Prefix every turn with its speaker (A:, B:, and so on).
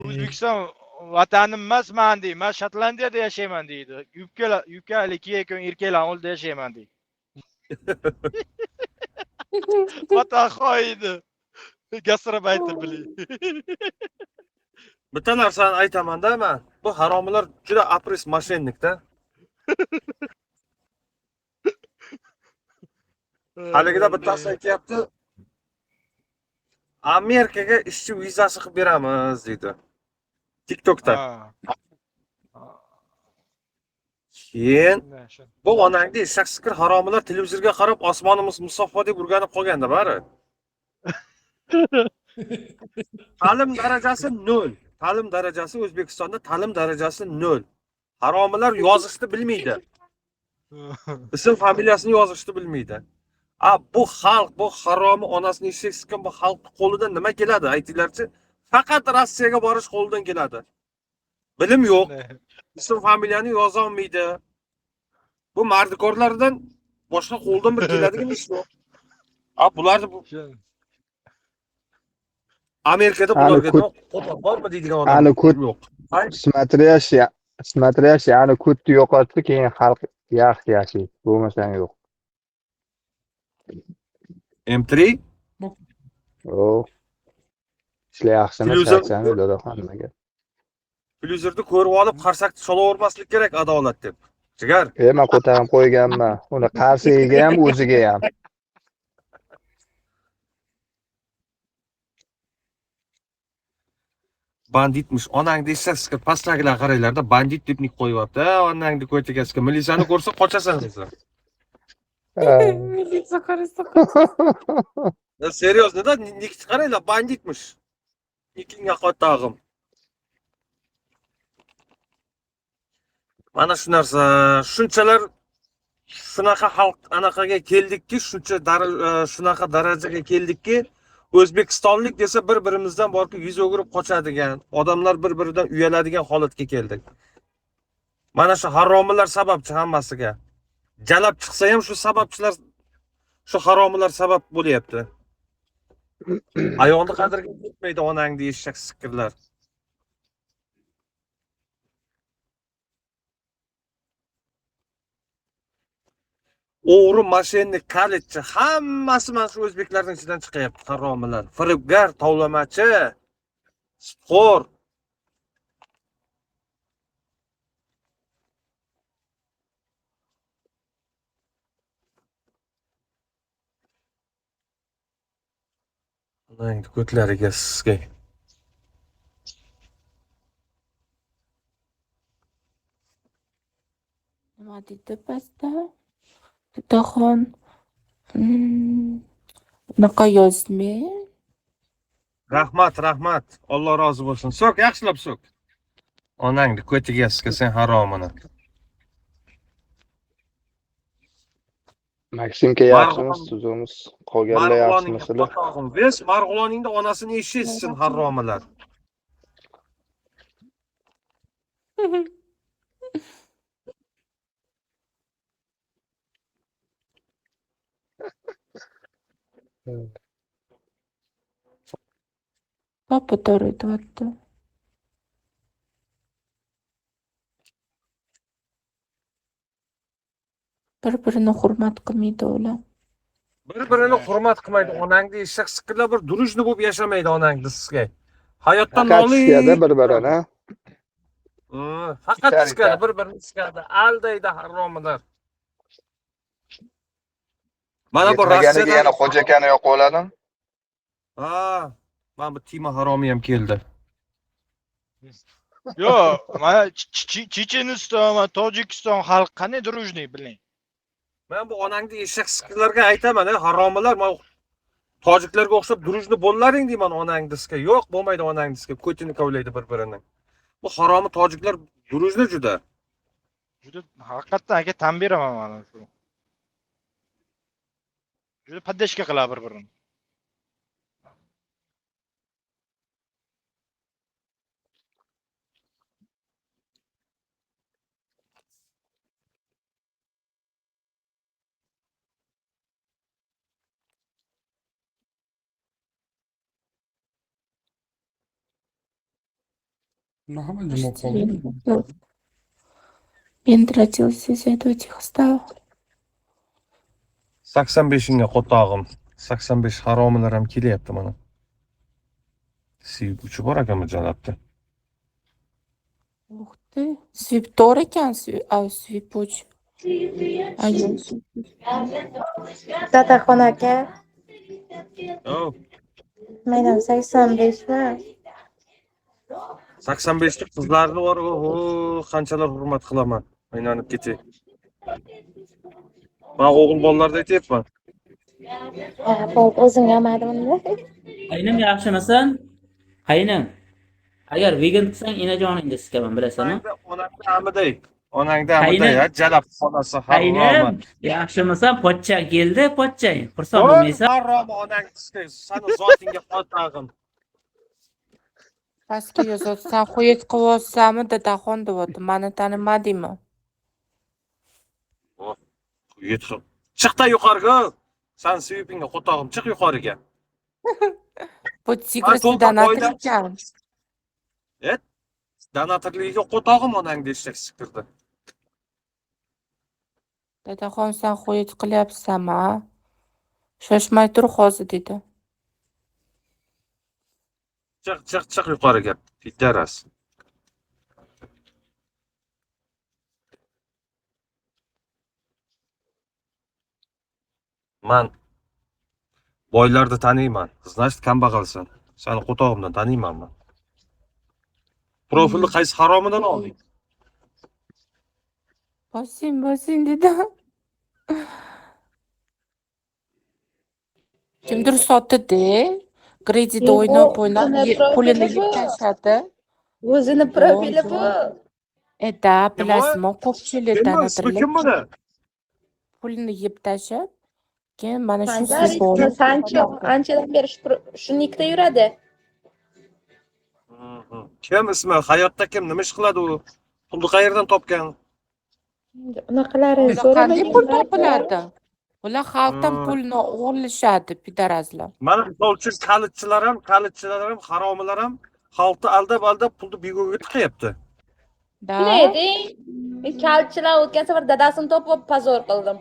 A: O'zbekiston vatanim emas men deydi. Men Shotlandiyada yashayman deydi. UK 2 erkaklar oldida yashayman deydi. Vatan xoini. Gastrobayter bili.
B: Bitta narsani aytaman-da men. Bu haromlar juda apres moshennikda. Haligida bittasi aytayapti, Amerikaga ishchi vizasi qilib beramiz deydi. TikTokda. Keyin bu onangni eshak sikir haromlar televizorga qarab osmonimiz musaffo deb urganib qolganda bari. Ta'lim darajasi 0. Ta'lim darajasi O'zbekistonda ta'lim darajasi 0. Haromlar yozishni bilmaydi. Ism familiyasini yozishni bilmaydi. Bu xalq, bu haromi onasini eshak sikkan bu xalq qo'lidan nima keladi? Aytinglarchi, faqat Rossiyaga borish qo'lidan keladi. Bilim yo'q, ism familiyani yoza olmaydi. Bu mardikorlardan boshqa qo'ldan bir keladigan ish yo'q. Bularni bu Amerikada bularga qo'pol bormi deydigan odam yo'q.
C: Смотрящий ani kutni yo'qotdi, keyin xalq yaxshi yashaydi. Bo'lmasang yo'q.
B: M3
C: Yo'q. Ishlayapsizmi, charchami, dadaxon nimaga?
B: televizorda ko'rib olib, qarsakni cholavermaslik kerak adolat deb. Jigar.
C: Men ko'tarib qo'yganman. Uni qarsiga ham, o'ziga ham.
B: Banditmish. Onangni eshak pastdagilar qaranglarda bandit deb nik qo'yibdi. Onangni ko'chigasiga militsiyani ko'rsa qochasan sizlar.
D: Militsiya qarasa qochadi.
B: Серьезно-da, nik qaranglar banditmish. Nikingga qotog'im. Mana shu narsa, shunchalar shunaqa xalq anaqaga keldikki, shunaqa darajaga keldikki, O'zbekistonlik desa bir-birimizdan borib yuz o'girib qochadigan, odamlar bir-biridan uyaladigan holatga keldik. Mana shu haromlar sababchi hammasiga. Jalab chiqsa ham shu sababchilar, shu haromlar sabab bo'lyapti. Ayolni qadriga yetmaydi onangni eshak sikirlar. O'g'ri, mashinnik, kalitchi, hammasi mana shu o'zbeklarning ichidan chiqyapti, haromlar. Firibgar, tovlamachi, spor. Onangni ko'tlariga sizga.
D: Nima deydi pastda? Dadaxon unaqa yozma.
B: Rahmat. Alloh rozi bo'lsin. So'k, yaxshilab so'k. Onangni ko'tiga sen haromini.
C: Maksimka yaxshimiz, tuzimiz, qolganlar yaxshimisizlar?
B: Biz Marg'iloningda onasini eshitsin haromilar.
D: Papa to'rayapti. Bir-birini hurmat qilmaydi ular.
B: Bir-birini hurmat qilmaydi. Onangni eshak sikirlar bir durujni bo'lib yashamaydi onangni sizga. Hayotdan
C: Faqat ishkada bir-birini.
B: Faqat ishkada bir-birini ishkada aldaydi haromilar. Mana bu
C: Rossiyaga yana xo'jakani yo'q bo'ladimi?
B: Mana bu Tima haromi ham keldi.
A: Yo'q, mana Checheniston va Tojikiston xalqi qanday durujniy biling.
B: Men bu onangni eshak sikirlarga aytaman, haromilar, men tojiklarga o'xshab durujni bo'llaring deyman onangizga. Yo'q, bo'lmaydi onangizga. Ko'tini kovlaydi bir-birini. Bu haromi tojiklar durujni juda.
A: Juda haqiqatdan aka tan beraman mana shu. Juda paddashka qiladi bir-birini.
E: Nima nima qoldi?
D: Bien родился из этого тихо стало.
B: 85-inga qo'tog'im. 85 haromilar ham kelyapti mana. Sevib uchib bor ekanmi janobda.
D: Ух ты. Свиптор ekan, свипуch. Ayol.
F: Dadaxon aka,
B: Oh,
F: menam 85 mi?
B: 85 ta qizlarni bor, qanchalar hurmat qilaman. Aylanib ketay. Men o'g'il bolalarda aytyapman.
F: Ha, bo'ldi, o'zing yomadimda.
G: Qaynim yaxshimisan? Qaynim. Agar vegan qilsang, enajoningni sikaman, bilasanmi?
B: Onangda amiday. Onangda amiday, jalab xonasi harom.
G: Qaynim, yaxshimisan? Pochchang keldi, pochchang. Xursand bo'lmaysan?
B: Harom onang qisqa. Sani zotingga qotag'im.
D: Pastga yozadi. Sen xo'yat qilyapsanmi, dadaxon deyapti. Mani tanimadingmi?
B: Yetib. Chiqda yuqoriga. San sevipingga qotag'im, chiq yuqoriga.
D: Bu tigrisi donator ekan.
B: Donatorligiga qotog'im onangda eshak sikirdi.
D: Dadaxon, sen xo'yat qilyapsanmi? Shoshmay tur hozir dedi.
B: Chiq yuqoriga. Pitaras. Man boylarni taniyman. Значит, kambag'alsan. Seni qotog'imdan taniyman men. Profilni qaysi haromidan olding?
D: Bosing dedi. Kimdir sotdi-da. Kredit o'ynab pulini yeb tashladi.
F: O'zini profili bu.
D: Da, bilasizmi, ko'pchilik
B: Kim
D: donatorlar
B: buni?
D: pulini yeb tashlab, keyin mana shu
F: Sancho anchadan beri shu nikda yuradi.
B: Kim ismi? Hayotda kim? Nima ish qiladi u? Pulni qayerdan topgan?
F: Unaqalari
D: qanday pul topiladi? Ular xalqdan pulni o'g'irlashadi, pidarazlar.
B: Mana misol uchun kalitchilar ham, haromilar ham xalqni aldab pulni bego'ga tiqyapti.
D: Da.
F: Ne eding? Men kalchilar o'tgan safar dadasini topib pozor qildim.